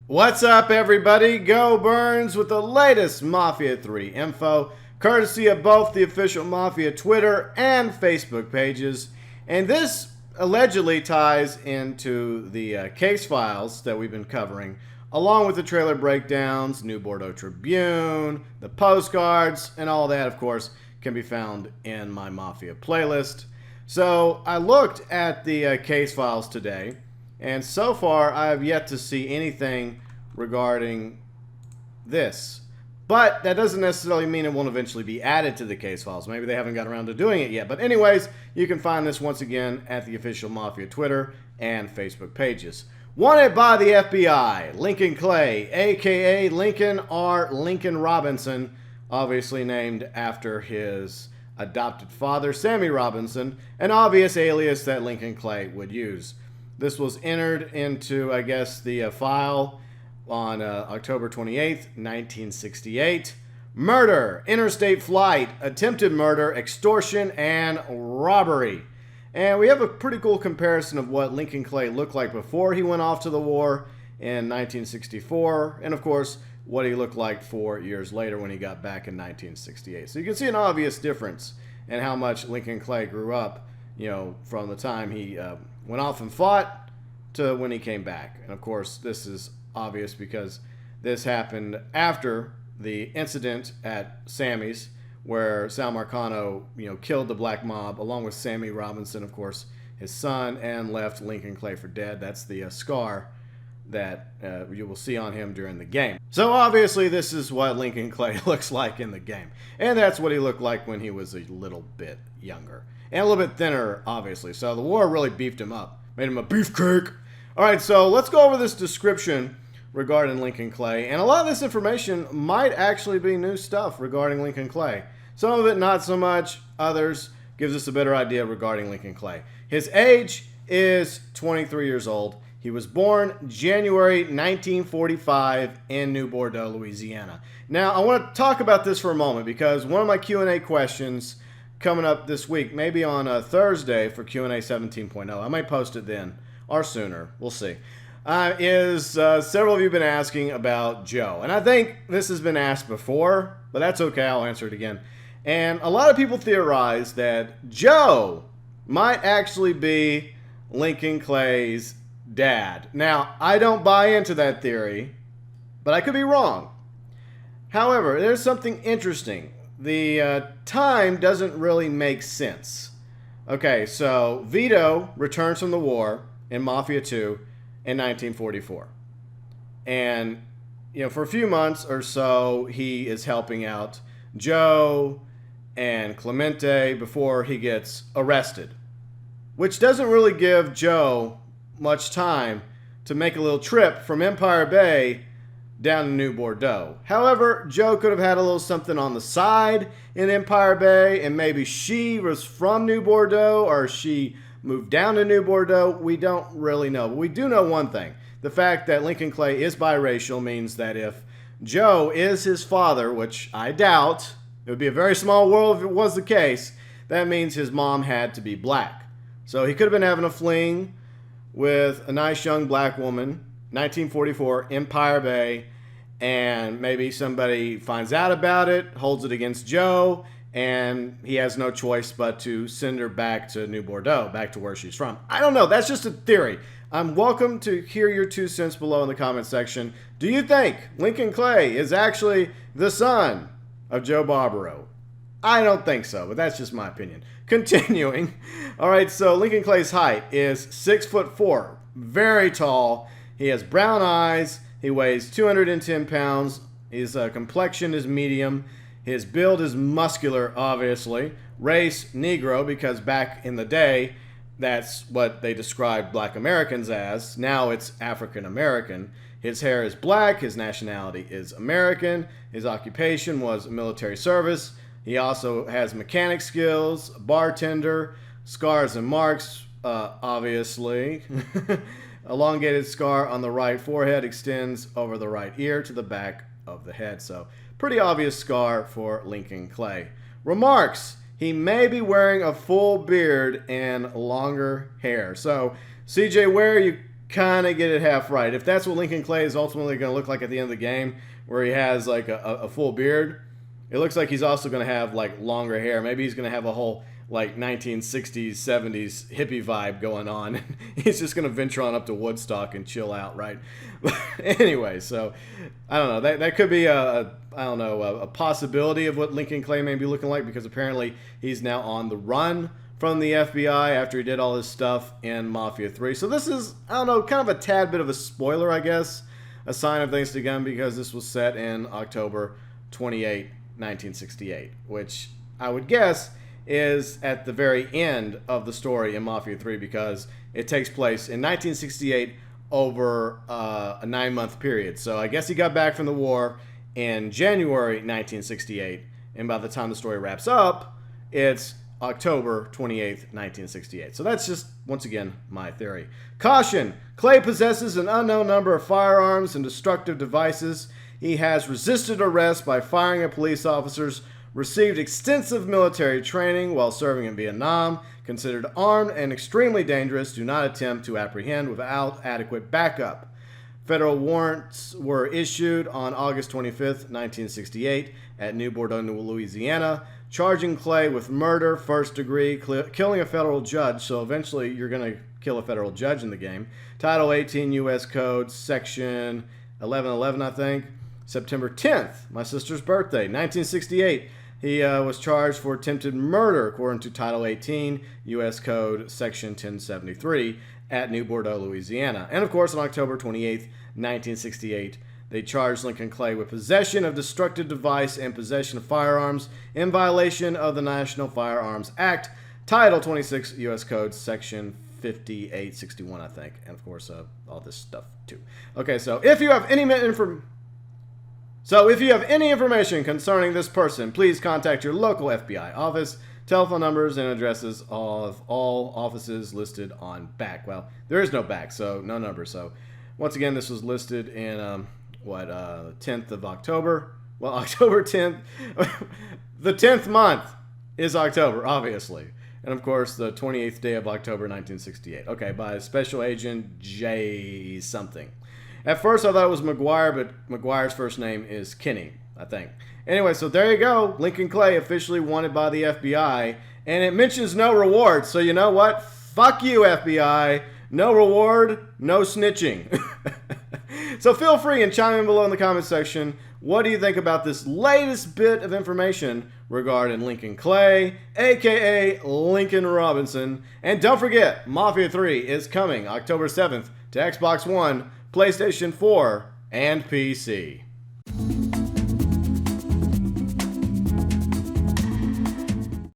What's up, everybody? GeauxBurns with the latest Mafia 3 info, courtesy of both the official Mafia Twitter and Facebook pages. And this allegedly ties into the case files that we've been covering, along with the trailer breakdowns, New Bordeaux Tribune, the postcards, and all that, of course, can be found in my Mafia playlist. So I looked at the case files today, and so far I have yet to see anything regarding this. But that doesn't necessarily mean it won't eventually be added to the case files. Maybe they haven't got around to doing it yet. But anyways, you can find this once again at the official Mafia Twitter and Facebook pages. Wanted by the FBI, Lincoln Clay, a.k.a. Lincoln R. Lincoln Robinson, obviously named after his adopted father, Sammy Robinson, an obvious alias that Lincoln Clay would use. This was entered into, I guess, the file on October 28th, 1968. Murder, interstate flight, attempted murder, extortion, and robbery. And we have a pretty cool comparison of what Lincoln Clay looked like before he went off to the war in 1964, and of course, what he looked like 4 years later when he got back in 1968. So you can see an obvious difference in how much Lincoln Clay grew up, from the time he went off and fought to when he came back. And of course, this is obvious because this happened after the incident at Sammy's, where Sal Marcano, killed the Black Mob along with Sammy Robinson, of course, his son, and left Lincoln Clay for dead. That's the scar that you will see on him during the game. So obviously this is what Lincoln Clay looks like in the game. And that's what he looked like when he was a little bit younger. And a little bit thinner, obviously. So the war really beefed him up. Made him a beefcake. Alright, so let's go over this description regarding Lincoln Clay. And a lot of this information might actually be new stuff regarding Lincoln Clay. Some of it not so much. Others gives us a better idea regarding Lincoln Clay. His age is 23 years old. He was born January 1945 in New Bordeaux, Louisiana. Now, I want to talk about this for a moment because one of my Q&A questions coming up this week, maybe on a Thursday for Q&A 17.0, I might post it then or sooner, we'll see, is several of you have been asking about Joe. And I think this has been asked before, but that's okay, I'll answer it again. And a lot of people theorize that Joe might actually be Lincoln Clay's dad. Now, I don't buy into that theory, but I could be wrong. However, there's something interesting. The time doesn't really make sense. Okay, so Vito returns from the war in Mafia II in 1944. And, for a few months or so, he is helping out Joe and Clemente before he gets arrested, which doesn't really give Joe much time to make a little trip from Empire Bay down to New Bordeaux. However, Joe could have had a little something on the side in Empire Bay, and maybe she was from New Bordeaux or she moved down to New Bordeaux. We don't really know. But we do know one thing. The fact that Lincoln Clay is biracial means that if Joe is his father, which I doubt, it would be a very small world if it was the case, that means his mom had to be black. So he could have been having a fling with a nice young black woman, 1944, Empire Bay, and maybe somebody finds out about it, holds it against Joe, and he has no choice but to send her back to New Bordeaux, back to where she's from. I don't know. That's just a theory. I'm welcome to hear your 2 cents below in the comment section. Do you think Lincoln Clay is actually the son of Joe Barbaro? I don't think so, but that's just my opinion. Continuing. All right, so Lincoln Clay's height is 6'4", very tall. He has brown eyes. He weighs 210 pounds. His complexion is medium. His build is muscular, obviously. Race, Negro, because back in the day, that's what they described black Americans as. Now it's African American. His hair is black. His nationality is American. His occupation was military service. He also has mechanic skills, bartender, scars and marks, obviously. Elongated scar on the right forehead extends over the right ear to the back of the head. So, pretty obvious scar for Lincoln Clay. Remarks: he may be wearing a full beard and longer hair. So, CJ Ware, you kind of get it half right. If that's what Lincoln Clay is ultimately going to look like at the end of the game, where he has like a full beard, it looks like he's also going to have like longer hair. Maybe he's going to have a whole like 1960s, 70s hippie vibe going on. He's just going to venture on up to Woodstock and chill out, right? Anyway, so I don't know. That could be a possibility of what Lincoln Clay may be looking like, because apparently he's now on the run from the FBI after he did all this stuff in Mafia 3. So this is, I don't know, kind of a tad bit of a spoiler, I guess, a sign of things to come, because this was set in October 28, 1968, which I would guess is at the very end of the story in Mafia 3, because it takes place in 1968 over a 9-month period. So I guess he got back from the war in January 1968, and by the time the story wraps up, it's October 28th, 1968. So that's just, once again, my theory. Caution! Clay possesses an unknown number of firearms and destructive devices. He has resisted arrest by firing at police officers, received extensive military training while serving in Vietnam, considered armed and extremely dangerous, do not attempt to apprehend without adequate backup. Federal warrants were issued on August 25th, 1968 at New Bordeaux, Louisiana, charging Clay with murder, first degree, killing a federal judge. So eventually you're going to kill a federal judge in the game. Title 18 U.S. Code, Section 1111, I think. September 10th, my sister's birthday, 1968. He was charged for attempted murder, according to Title 18 U.S. Code, Section 1073, at New Bordeaux, Louisiana. And of course, on October 28th, 1968, they charged Lincoln Clay with possession of destructive device and possession of firearms in violation of the National Firearms Act, Title 26 U.S. Code, Section 5861, I think. And of course, all this stuff too. Okay, so if you have any information concerning this person, please contact your local FBI office. Telephone numbers and addresses of all offices listed on back. Well, there is no back, so no number. So once again, this was listed in 10th of October. Well, October 10th. The 10th month is October, obviously. And of course, the 28th day of October, 1968. Okay, by Special Agent J something. At first, I thought it was McGuire, but McGuire's first name is Kenny, I think. Anyway, so there you go. Lincoln Clay officially wanted by the FBI. And it mentions no reward. So you know what? Fuck you, FBI. No reward, no snitching. So feel free and chime in below in the comment section. What do you think about this latest bit of information regarding Lincoln Clay, a.k.a. Lincoln Robinson? And don't forget, Mafia 3 is coming October 7th to Xbox One, PlayStation 4, and PC.